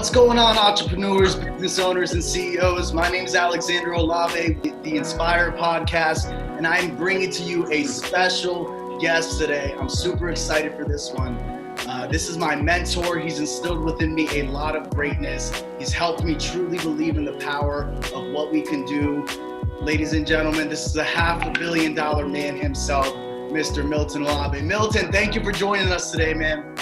What's going on, entrepreneurs, business owners, and CEOs? My name is Alexander Olave with the Inspire podcast, and I'm bringing to you a special guest today. I'm super excited for this one. This is my mentor. He's instilled within me a lot of greatness. He's helped me truly believe in the power of what we can do. Ladies and gentlemen, this is a $500 million man himself, Mr. Milton Olave. Milton, thank you for joining us today, man.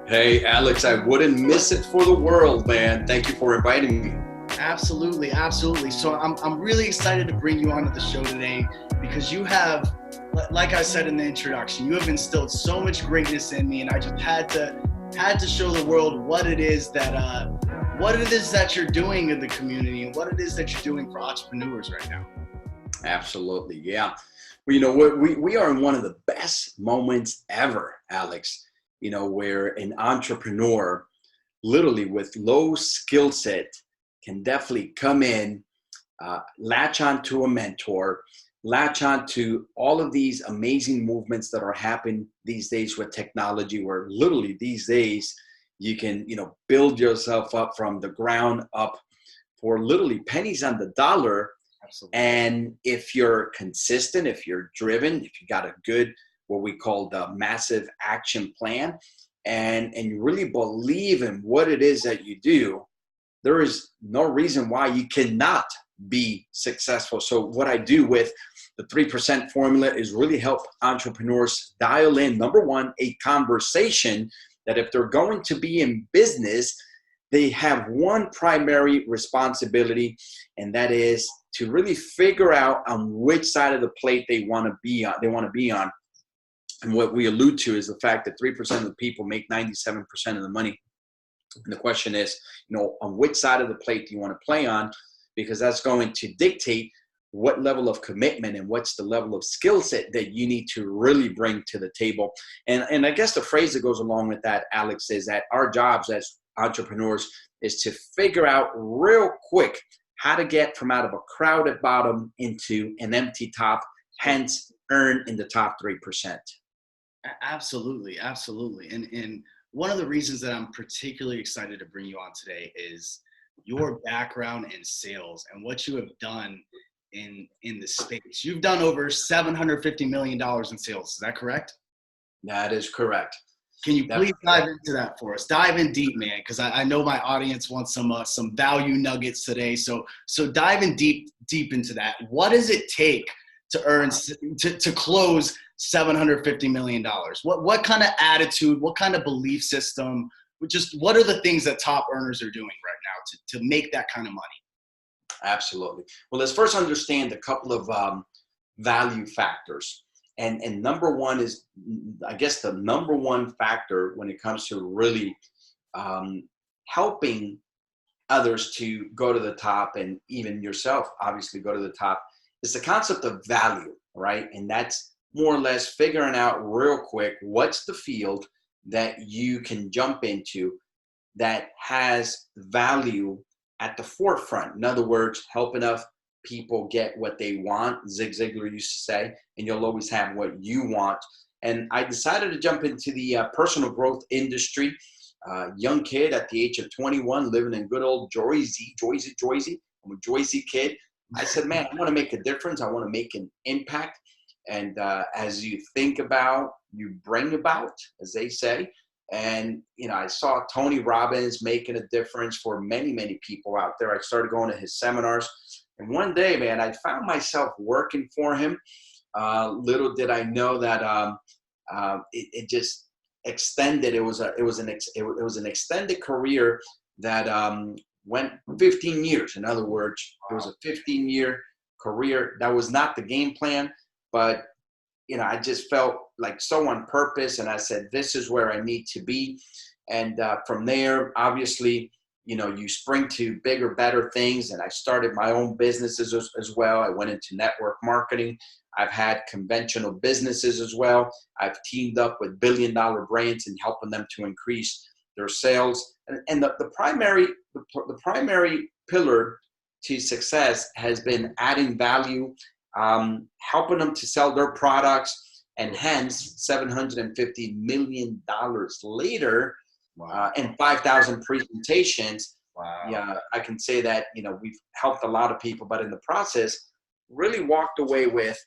Hey, Alex, I wouldn't miss it for the world, man. Thank you for inviting me. Absolutely, absolutely. So I'm really excited to bring you onto the show today because you have, like I said in the introduction, you have instilled so much greatness in me, and I just had to show the world what it is that you're doing in the community and what it is that you're doing for entrepreneurs right now. Absolutely, yeah. Well, you know what? We are in one of the best moments ever, Alex. You know, where an entrepreneur, literally with low skill set, can definitely come in, latch on to a mentor, latch on to all of these amazing movements that are happening these days with technology, where literally these days you can, build yourself up from the ground up for literally pennies on the dollar. Absolutely. And if you're consistent, if you're driven, if you got a good, what we call the massive action plan, and you really believe in what it is that you do, there is no reason why you cannot be successful. So what I do with the 3% formula is really help entrepreneurs dial in, number one, a conversation that if they're going to be in business, they have one primary responsibility, and that is to really figure out on which side of the plate they want to be on. And what we allude to is the fact that 3% of the people make 97% of the money. And the question is, on which side of the plate do you want to play on? Because that's going to dictate what level of commitment and what's the level of skill set that you need to really bring to the table. And I guess the phrase that goes along with that, Alex, is that our jobs as entrepreneurs is to figure out real quick how to get from out of a crowded bottom into an empty top, hence earn in the top 3%. Absolutely, absolutely. And one of the reasons that I'm particularly excited to bring you on today is your background in sales and what you have done in the space. You've done over $750 million in sales. Is that correct? That is correct. Can you please dive into that for us? Dive in deep, man, because I know my audience wants some value nuggets today. So dive in deep into that. What does it take to close $750 million? What kind of attitude, what kind of belief system, what are the things that top earners are doing right now to make that kind of money? Absolutely. Well, let's first understand a couple of value factors. And number one is, I guess the number one factor when it comes to really helping others to go to the top, and even yourself, obviously, go to the top, is the concept of value, right? And that's more or less figuring out real quick what's the field that you can jump into that has value at the forefront. In other words, help enough people get what they want. Zig Ziglar used to say, and you'll always have what you want. And I decided to jump into the personal growth industry. Young kid at the age of 21, living in good old Jersey. I'm a Jersey kid. I said, man, I want to make a difference. I want to make an impact. And as you think about, you bring about, as they say. And, I saw Tony Robbins making a difference for many, many people out there. I started going to his seminars. And one day, man, I found myself working for him. Little did I know that it just extended. It was an extended career that went 15 years. In other words, it was a 15-year career. That was not the game plan, but I just felt like so on purpose, and I said, this is where I need to be. And from there, obviously, you spring to bigger, better things. And I started my own businesses as well. I went into network marketing. I've had conventional businesses as well. I've teamed up with billion-dollar brands and helping them to increase their sales. And the primary pillar to success has been adding value, helping them to sell their products, and hence $750 million later, and 5,000 presentations, Wow. Yeah, I can say that, we've helped a lot of people, but in the process, really walked away with,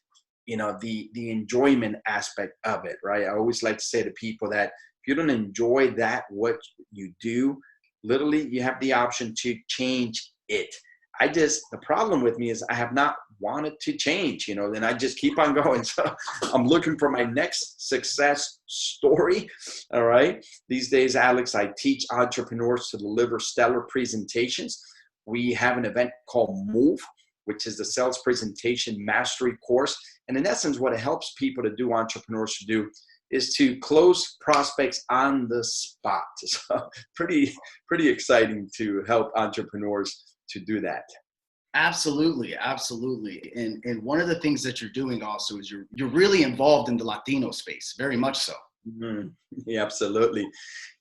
the enjoyment aspect of it, right? I always like to say to people that if you don't enjoy what you do, literally you have the option to change it. The problem with me is I have not wanted to change, and I just keep on going. So I'm looking for my next success story. All right. These days, Alex, I teach entrepreneurs to deliver stellar presentations. We have an event called Move, which is the sales presentation mastery course. And in essence, what it helps people to do, entrepreneurs to do, is to close prospects on the spot. So pretty exciting to help entrepreneurs to do that. Absolutely, absolutely. And one of the things that you're doing also is you're really involved in the Latino space, very much so. Mhm. Yeah, absolutely.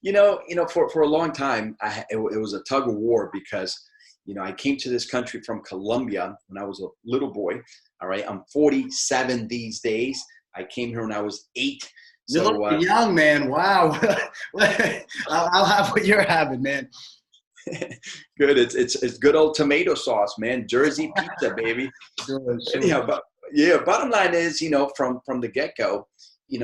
For a long time, it was a tug of war because, I came to this country from Colombia when I was a little boy. All right. I'm 47 these days. I came here when I was 8. You look So, young, man. Wow. I'll have what you're having, man. good. It's good old tomato sauce, man. Jersey pizza, baby. Sure, sure. Anyhow, but yeah, bottom line is, from the get-go,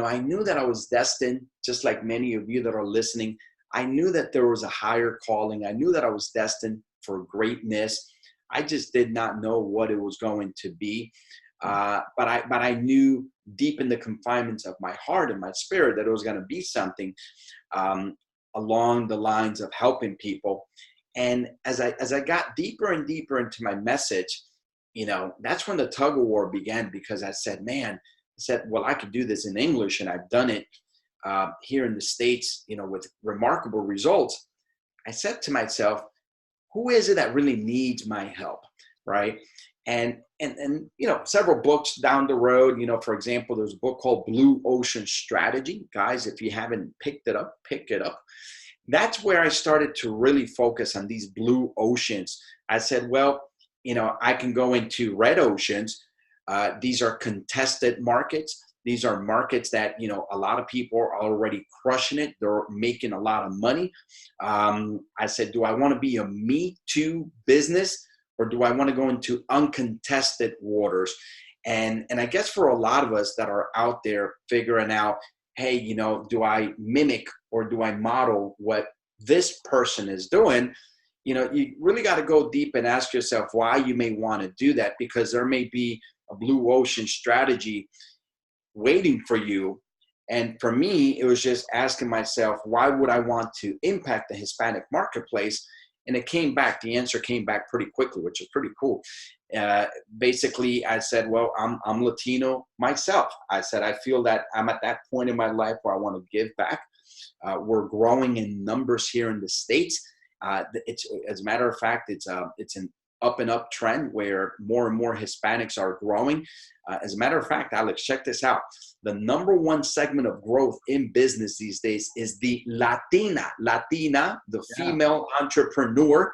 I knew that I was destined, just like many of you that are listening. I knew that there was a higher calling. I knew that I was destined for greatness. I just did not know what it was going to be. But I knew deep in the confinements of my heart and my spirit that it was going to be something along the lines of helping people. And as I got deeper and deeper into my message, that's when the tug of war began, because I said, well, I could do this in English, and I've done it here in the States, with remarkable results. I said to myself, who is it that really needs my help, right? And several books down the road, for example, there's a book called Blue Ocean Strategy. Guys, if you haven't picked it up, pick it up. That's where I started to really focus on these blue oceans. I said, well, I can go into red oceans. These are contested markets. These are markets that, a lot of people are already crushing it. They're making a lot of money. I said, do I want to be a Me Too business, or do I want to go into uncontested waters? And I guess for a lot of us that are out there figuring out, hey, do I mimic or do I model what this person is doing? You really got to go deep and ask yourself why you may want to do that, because there may be a blue ocean strategy waiting for you. And for me, it was just asking myself, why would I want to impact the Hispanic marketplace? And the answer came back pretty quickly, which is pretty cool. Basically, I said, well, I'm Latino myself. I said, I feel that I'm at that point in my life where I want to give back. We're growing in numbers here in the States. It's, as a matter of fact, it's an up and up trend where more and more Hispanics are growing. As a matter of fact, Alex, check this out. The number one segment of growth in business these days is the Latina, the female entrepreneur.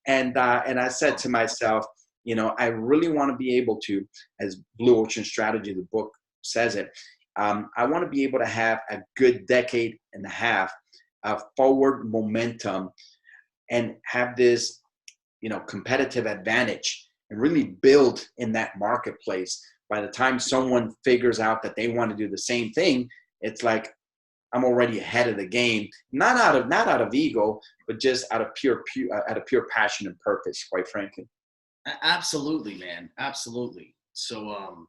And I said to myself, I really want to be able to, as Blue Ocean Strategy, the book says it, I want to be able to have a good decade and a half of forward momentum and have this, competitive advantage and really build in that marketplace. By the time someone figures out that they want to do the same thing, it's like I'm already ahead of the game, not out of ego, but just out of pure passion and purpose, quite frankly. Absolutely, man. Absolutely. So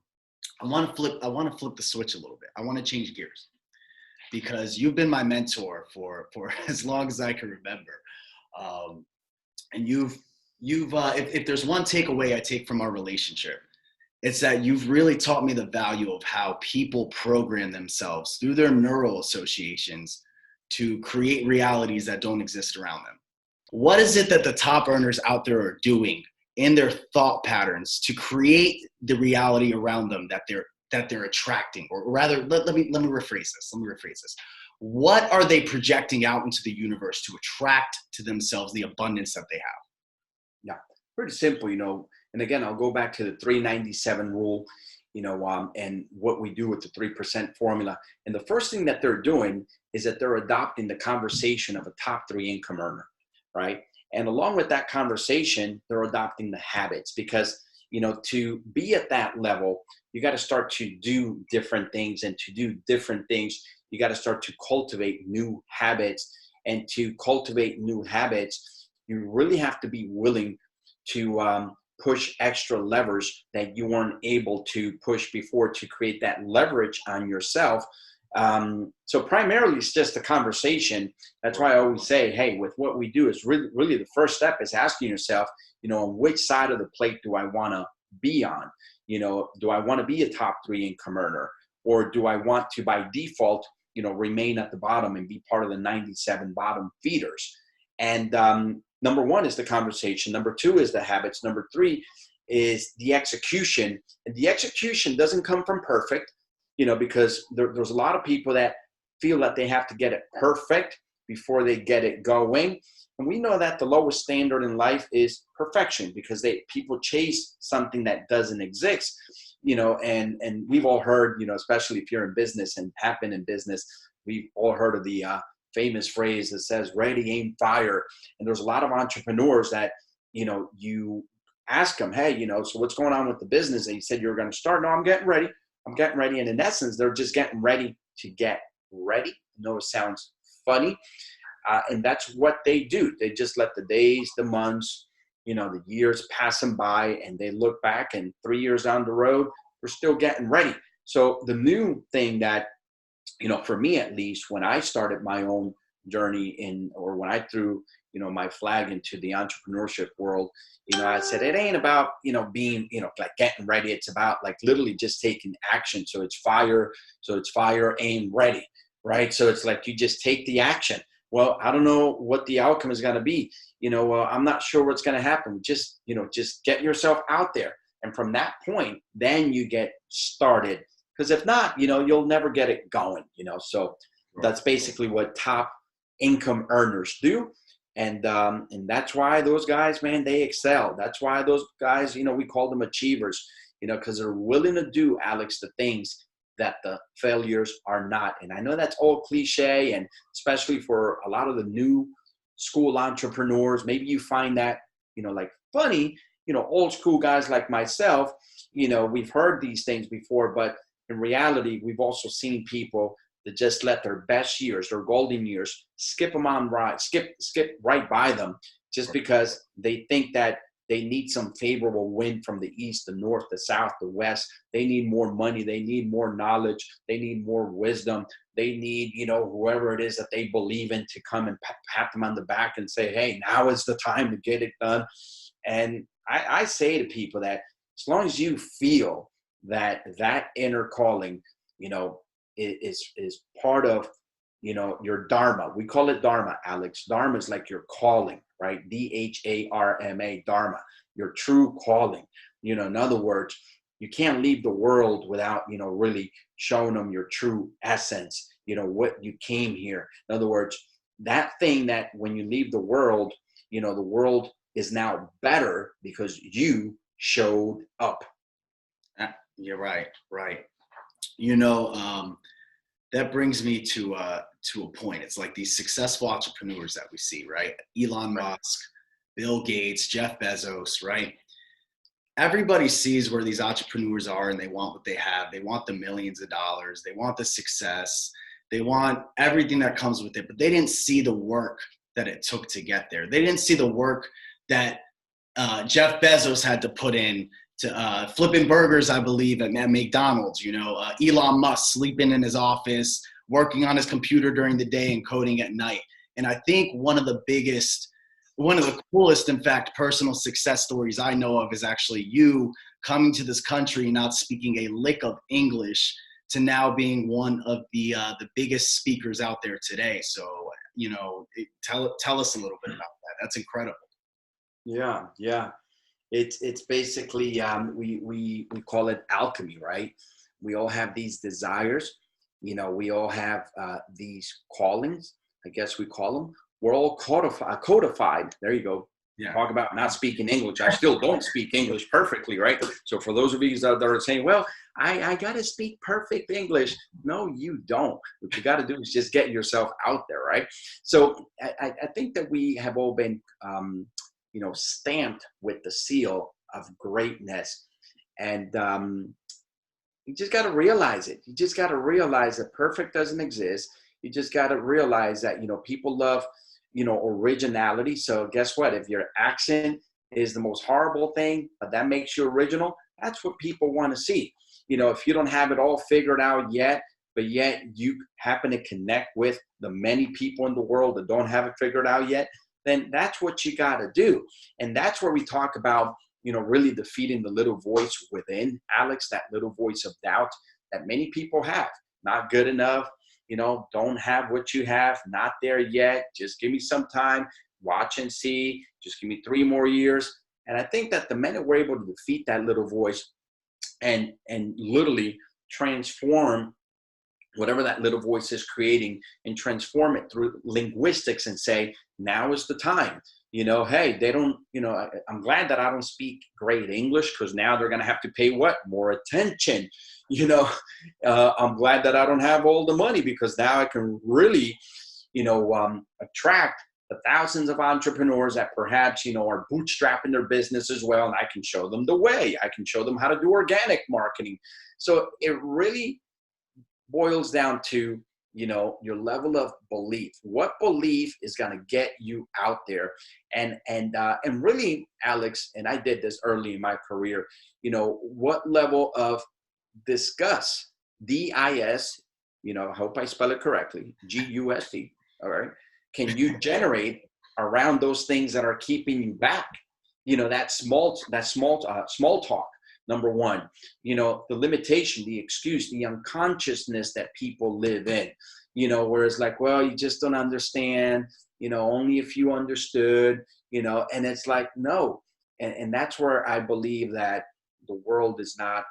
I want to flip the switch a little bit. I want to change gears, because you've been my mentor for as long as I can remember. And if there's one takeaway I take from our relationship, it's that you've really taught me the value of how people program themselves through their neural associations to create realities that don't exist around them. What is it that the top earners out there are doing in their thought patterns to create the reality around them that they're attracting? Or rather, let me rephrase this. What are they projecting out into the universe to attract to themselves the abundance that they have? Yeah, pretty simple, and again, I'll go back to the 397 rule, and what we do with the 3% formula. And the first thing that they're doing is that they're adopting the conversation of a top 3 income earner, right? And along with that conversation, they're adopting the habits because, to be at that level, you got to start to do different things, and to do different things, you got to start to cultivate new habits. And to cultivate new habits, you really have to be willing to push extra levers that you weren't able to push before, to create that leverage on yourself. So primarily it's just a conversation. That's why I always say, hey, with what we do is really the first step is asking yourself, on which side of the plate do I want to be on? Do I want to be a top 3 income earner, or do I want to by default, remain at the bottom and be part of the 97 bottom feeders? And number 1 is the conversation. Number 2 is the habits. Number 3 is the execution. And the execution doesn't come from perfect, because there's a lot of people that feel that they have to get it perfect before they get it going. And we know that the lowest standard in life is perfection, because people chase something that doesn't exist, and we've all heard, especially if you're in business and have been in business, we've all heard of the famous phrase that says, ready, aim, fire. And there's a lot of entrepreneurs that, you ask them, hey, so what's going on with the business? And you said you were going to start. No, I'm getting ready. And in essence, they're just getting ready to get ready. I know it sounds funny. And that's what they do. They just let the days, the months, the years pass them by, and they look back, and 3 years down the road, we're still getting ready. So the new thing that, for me at least, when I started my own journey or when I threw, my flag into the entrepreneurship world, I said, it ain't about, being, like getting ready. It's about like literally just taking action. So it's fire, aim, ready, right? So it's like you just take the action. Well, I don't know what the outcome is going to be. I'm not sure what's going to happen. Just get yourself out there. And from that point, then you get started. Because if not, you'll never get it going, So that's basically what top income earners do. And that's why those guys, man, they excel. That's why those guys, we call them achievers, because they're willing to do, Alex, the things that the failures are not. And I know that's all cliche, and especially for a lot of the new school entrepreneurs, maybe you find that, like funny, old school guys like myself, we've heard these things before, but in reality, we've also seen people that just let their best years, their golden years, skip right by them, just because they think that they need some favorable wind from the east, the north, the south, the west. They need more money. They need more knowledge. They need more wisdom. They need, whoever it is that they believe in to come and pat them on the back and say, hey, now is the time to get it done. And I say to people that as long as you feel that inner calling, is part of, your dharma. We call it dharma, Alex. Dharma is like your calling, right? DHARMA, dharma, your true calling. In other words, you can't leave the world without, really showing them your true essence, what you came here. In other words, that thing that when you leave the world, the world is now better because you showed up. You're right. That brings me to a point. It's like these successful entrepreneurs that we see, right? Elon Musk, Bill Gates, Jeff Bezos, right? Everybody sees where these entrepreneurs are, and they want what they have. They want the millions of dollars. They want the success. They want everything that comes with it, but they didn't see the work that it took to get there. They didn't see the work that Jeff Bezos had to put in to flipping burgers, I believe, at McDonald's, Elon Musk sleeping in his office, working on his computer during the day and coding at night. And I think one of the coolest, in fact, personal success stories I know of is actually you coming to this country, not speaking a lick of English, to now being one of the biggest speakers out there today. So, tell us a little bit about that. That's incredible. Yeah. It's basically, we call it alchemy, right? We all have these desires, we all have these callings, I guess we call them. We're all codified. There you go. Yeah. Talk about not speaking English. I still don't speak English perfectly, right? So for those of you that are saying, well, I got to speak perfect English. No, you don't. What you got to do is just get yourself out there, right? So I think that we have all been, stamped with the seal of greatness. And you just got to realize it. You just got to realize that perfect doesn't exist. You just got to realize that, people love, originality. So guess what? If your accent is the most horrible thing, but that makes you original, that's what people want to see. If you don't have it all figured out yet, but yet you happen to connect with the many people in the world that don't have it figured out yet, then that's what you got to do. And that's where we talk about, really defeating the little voice within, Alex, that little voice of doubt that many people have. Not good enough, don't have what you have, not there yet. Just give me some time, watch and see. Just give me 3 more years. And I think that the minute we're able to defeat that little voice and literally transform whatever that little voice is creating and transform it through linguistics and say, now is the time. Hey, they don't, I'm glad that I don't speak great English, because now they're going to have to pay what? More attention. I'm glad that I don't have all the money, because now I can really, attract the thousands of entrepreneurs that perhaps, are bootstrapping their business as well. And I can show them the way. I can show them how to do organic marketing. So it really boils down to, your level of belief. What belief is going to get you out there? And really, Alex, and I did this early in my career, what level of disgust, D-I-S, I hope I spell it correctly, G-U-S-T, all right, can you generate around those things that are keeping you back? That small talk. Number one, the limitation, the excuse, the unconsciousness that people live in, where it's like, well, you just don't understand, only if you understood, and it's like, no. And that's where I believe that the world is not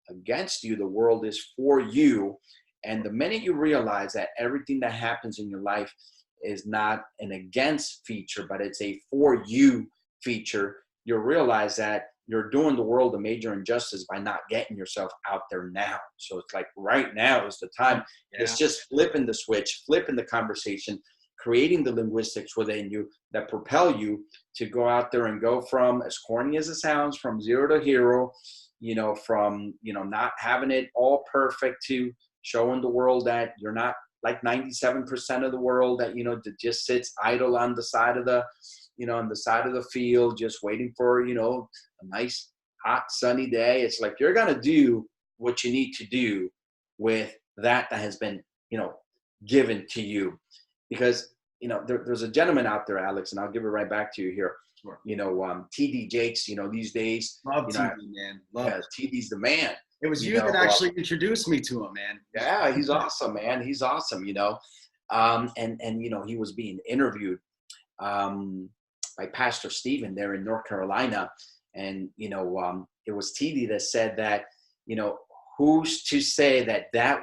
against you. The world is for you. And the minute you realize that everything that happens in your life is not an against feature, but it's a for you feature, you'll realize that you're doing the world a major injustice by not getting yourself out there now. So it's like right now is the time. Yeah. It's just flipping the switch, flipping the conversation, creating the linguistics within you that propel you to go out there and go from, as corny as it sounds, from 0 to hero, from, not having it all perfect to showing the world that you're not like 97% of the world that, that just sits idle on the side of the, on the side of the field, just waiting for, a nice, hot, sunny day. It's like, you're going to do what you need to do with that has been, given to you. Because, there's a gentleman out there, Alex, and I'll give it right back to you here. Sure. TD Jakes, these days. Love TD, man. Love it. TD's the man. It was you that actually introduced me to him, man. Yeah, he's awesome, man. He's awesome, and he was being interviewed by Pastor Stephen there in North Carolina. And, it was TD that said that, who's to say that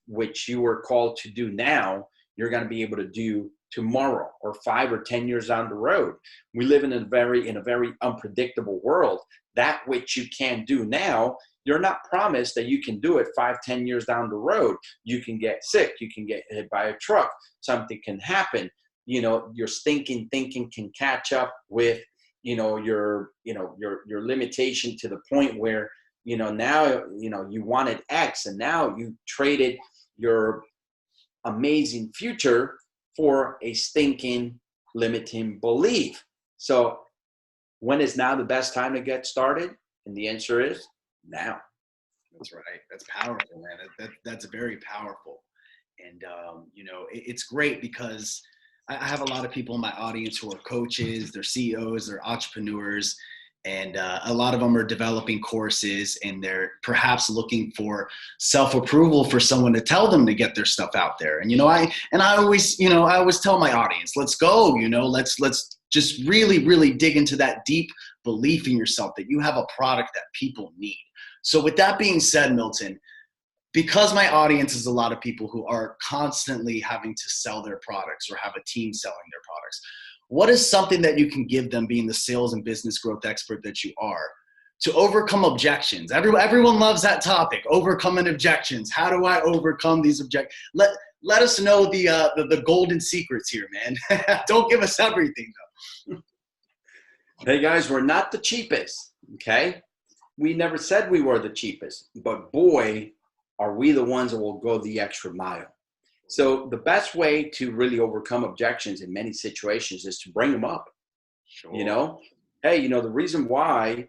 which you were called to do now, you're going to be able to do tomorrow or 5 or 10 years down the road. We live in a very unpredictable world. That which you can do now, you're not promised that you can do it 5, 10 years down the road. You can get sick. You can get hit by a truck. Something can happen. Your stinking thinking can catch up with, your limitation to the point where, now, you wanted X and now you traded your amazing future for a stinking limiting belief. So when is now the best time to get started? And the answer is now. That's right. That's powerful, man. That's very powerful. And, it's great because I have a lot of people in my audience who are coaches, they're CEOs, they're entrepreneurs, and a lot of them are developing courses, and they're perhaps looking for self-approval for someone to tell them to get their stuff out there. And, I always tell my audience, let's go, let's just really, really dig into that deep belief in yourself that you have a product that people need. So with that being said, Milton, because my audience is a lot of people who are constantly having to sell their products or have a team selling their products, what is something that you can give them, being the sales and business growth expert that you are, to overcome objections? Everyone loves that topic, overcoming objections. How do I overcome these objections? Let us know the golden secrets here, man. Don't give us everything, though. Hey, guys, we're not the cheapest, okay? We never said we were the cheapest, but boy, are we the ones that will go the extra mile. So the best way to really overcome objections in many situations is to bring them up. Sure. Hey, the reason why,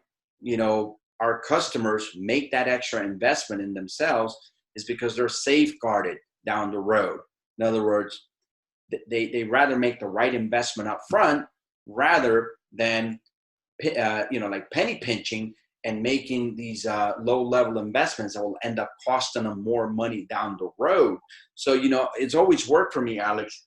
our customers make that extra investment in themselves is because they're safeguarded down the road. In other words, they rather make the right investment up front rather than, like penny pinching and making these low-level investments that will end up costing them more money down the road. So, it's always worked for me, Alex,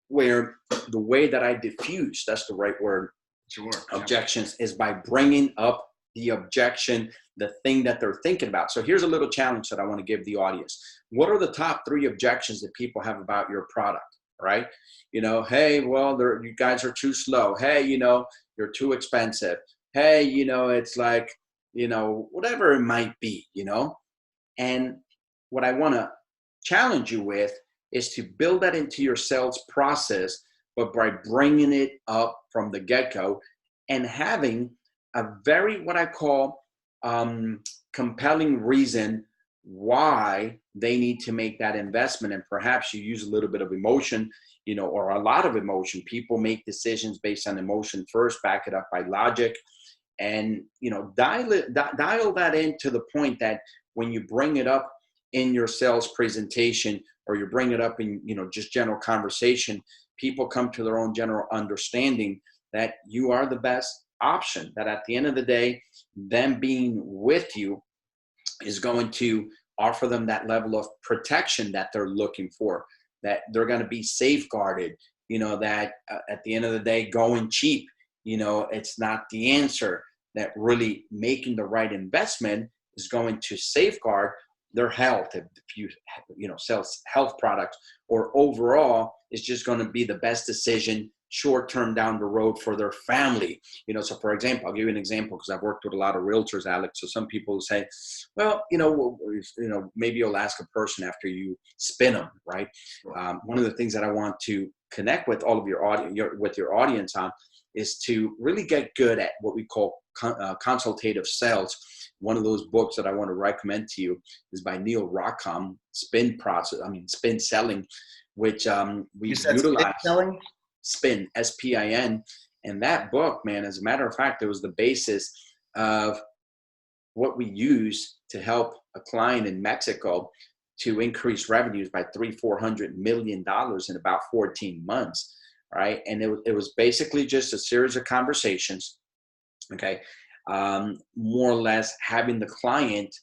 where the way that I diffuse, that's the right word, sure, objections, is by bringing up the objection, the thing that they're thinking about. So here's a little challenge that I want to give the audience. What are the top 3 objections that people have about your product, right? Hey, well, you guys are too slow. Hey, you're too expensive. Hey, it's like, whatever it might be, And what I want to challenge you with is to build that into your sales process, but by bringing it up from the get-go and having a very, what I call, compelling reason why they need to make that investment. And perhaps you use a little bit of emotion, or a lot of emotion. People make decisions based on emotion first, back it up by logic. And, dial that in to the point that when you bring it up in your sales presentation, or you bring it up in, just general conversation, people come to their own general understanding that you are the best option, that at the end of the day, them being with you is going to offer them that level of protection that they're looking for, that they're going to be safeguarded, that at the end of the day, going cheap, it's not the answer, that really making the right investment is going to safeguard their health. If you, sell health products, or overall, it's just going to be the best decision short-term down the road for their family. So for example, I'll give you an example because I've worked with a lot of realtors, Alex. So some people will say, well, maybe you'll ask a person after you spin them, right? One of the things that I want to connect with all of your audience on is to really get good at what we call consultative sales. One of those books that I want to recommend to you is by Neil Rockham, Spin Selling, which we utilize. Spin, SPIN. And that book, man, as a matter of fact, it was the basis of what we use to help a client in Mexico to increase revenues by $400 million in about 14 months, right? And it was basically just a series of conversations, okay? More or less having the client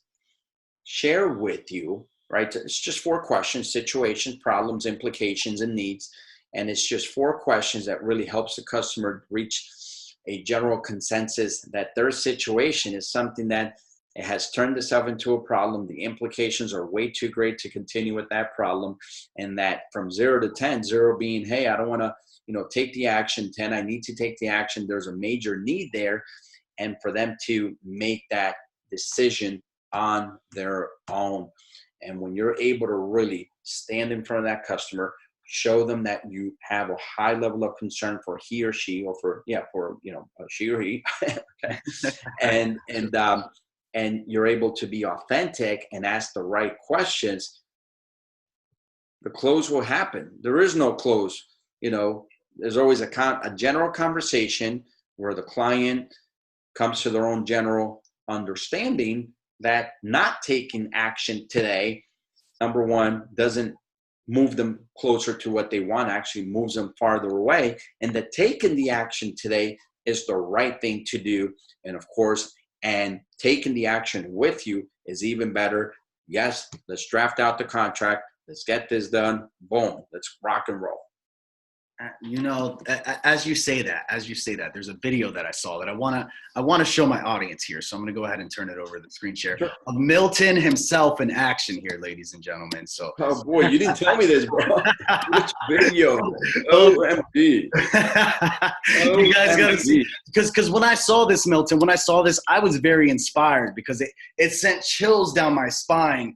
share with you, right? It's just 4 questions: situations, problems, implications, and needs. And it's just 4 questions that really helps the customer reach a general consensus that their situation is something that it has turned itself into a problem. The implications are way too great to continue with that problem. And that from 0 to 10, 0 being, hey, I don't want to, take the action. 10, I need to take the action. There's a major need there. And for them to make that decision on their own. And when you're able to really stand in front of that customer, show them that you have a high level of concern for he or she, or for she or he, okay. and you're able to be authentic and ask the right questions, the close will happen. There is no close. There's always a general conversation where the client comes to their own general understanding that not taking action today, number one, doesn't move them closer to what they want, actually moves them farther away, and that taking the action today is the right thing to do. And of course, and taking the action with you is even better. Yes, let's draft out the contract. Let's get this done. Boom, let's rock and roll. You know, as you say that, there's a video that I saw that I want to show my audience here. So I'm going to go ahead and turn it over to the screen share Sure. of Milton himself in action here, ladies and gentlemen. So, oh boy, you didn't tell me this, bro. Which video? OMG. You guys got to see, because when I saw this, Milton, I was very inspired because it sent chills down my spine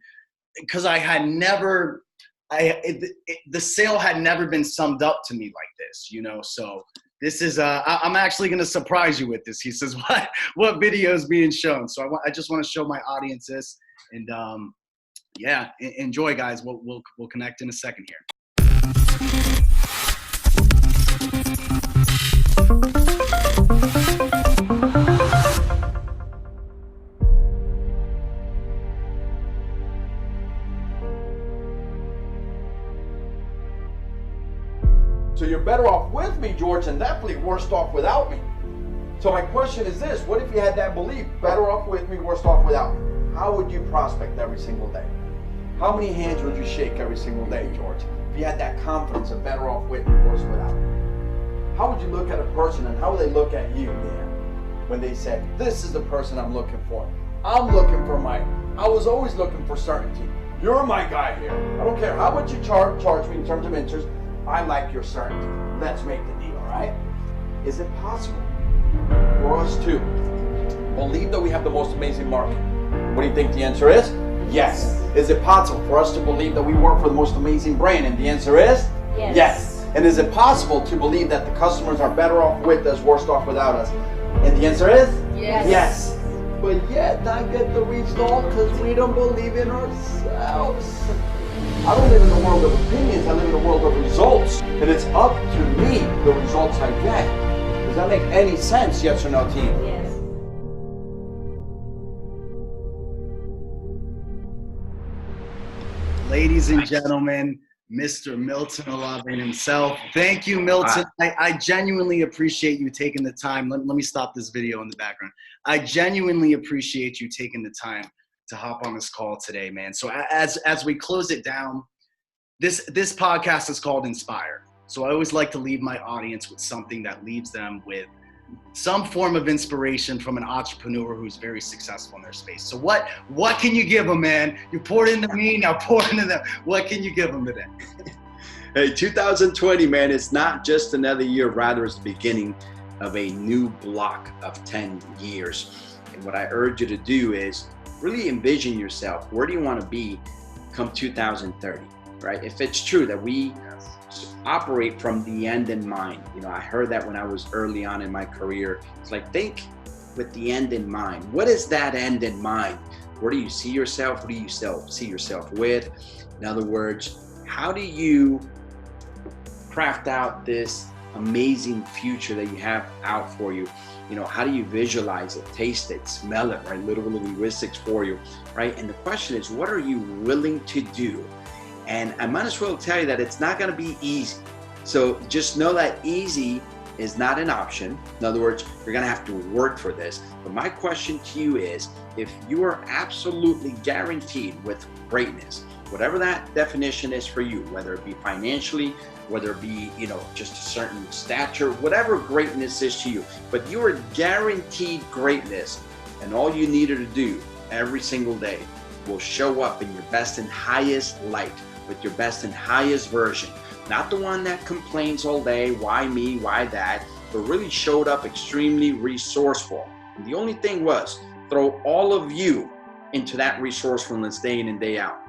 because I had never. The sale had never been summed up to me like this, you know. So this is I'm actually going to surprise you with this. He says, what video is being shown? So I just want to show my audience this, and yeah, enjoy, guys. We'll connect in a second here. So you're better off with me, George, and definitely worse off without me. So my question is this: what if you had that belief, better off with me, worse off without me? How would you prospect every single day? How many hands would you shake every single day, George? If you had that confidence of better off with me, worse without me? How would you look at a person, and how would they look at you, Dan, when they say, this is the person I'm looking for? I'm looking for I was always looking for certainty. You're my guy here. I don't care how much you charge me in terms of interest. I like your certainty. Let's make the deal, all right? Is it possible for us to believe that we have the most amazing market? What do you think the answer is? Yes. Is it possible for us to believe that we work for the most amazing brand? And the answer is? Yes. Yes. And is it possible to believe that the customers are better off with us, worse off without us? And the answer is? Yes. Yes. But yet not get the result because we don't believe in ourselves. I don't live in the world of opinions, I live in the world of results. And it's up to me, the results I get. Does that make any sense, yes or no, team? Yes. Ladies and gentlemen, Mr. Milton Olave himself. Thank you, Milton. I genuinely appreciate you taking the time. Let me stop this video in the background. I genuinely appreciate you taking the time to hop on this call today, man. So as we close it down, this podcast is called Inspire. So I always like to leave my audience with something that leaves them with some form of inspiration from an entrepreneur who's very successful in their space. So what can you give them, man? You poured into me, now pour into them. What can you give them today? Hey, 2020, man, it's not just another year, rather it's the beginning of a new block of 10 years. And what I urge you to do is really envision yourself. Where do you want to be come 2030, right? If it's true that we operate from the end in mind. You know, I heard that when I was early on in my career. It's like, think with the end in mind. What is that end in mind? Where do you see yourself? Who do you see yourself with? In other words, how do you craft out this amazing future that you have out for you? You know, how do you visualize it, taste it, smell it, right? Little linguistics for you, right? And the question is, what are you willing to do? And I might as well tell you that it's not going to be easy. So just know that easy is not an option. In other words, you're going to have to work for this. But my question to you is, if you are absolutely guaranteed with greatness, whatever that definition is for you, whether it be financially, whether it be, you know, just a certain stature, whatever greatness is to you, but you are guaranteed greatness, and all you needed to do every single day will show up in your best and highest light, with your best and highest version. Not the one that complains all day, why me, why that, but really showed up extremely resourceful. And the only thing was, throw all of you into that resourcefulness day in and day out.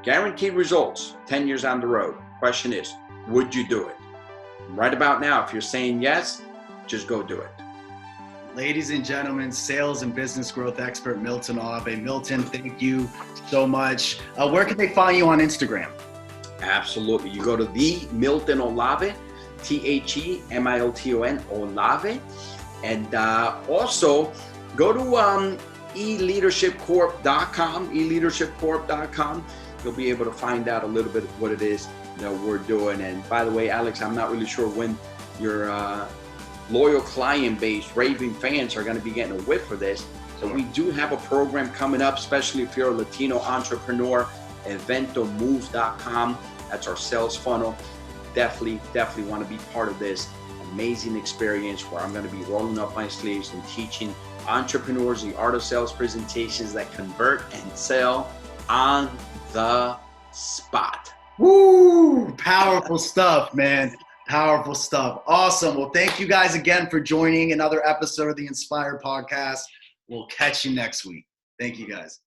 Guaranteed results 10 years down the road. Question is, would you do it? Right about now, if you're saying yes, just go do it. Ladies and gentlemen, sales and business growth expert Milton Olave. Milton, thank you so much. Where can they find you on Instagram? Absolutely. You go to the Milton Olave, TheMilton Olave, and also go to eleadershipcorp.com. You'll be able to find out a little bit of what it is that we're doing. And by the way, Alex, I'm not really sure when your loyal client base, raving fans, are going to be getting a whiff for this. So we do have a program coming up, especially if you're a Latino entrepreneur. Eventomove.com. That's our sales funnel. definitely want to be part of this amazing experience where I'm going to be rolling up my sleeves and teaching entrepreneurs the art of sales presentations that convert and sell on the spot. Woo! Powerful stuff, man. Powerful stuff. Awesome. Well, thank you guys again for joining another episode of the Inspire Podcast. We'll catch you next week. Thank you guys.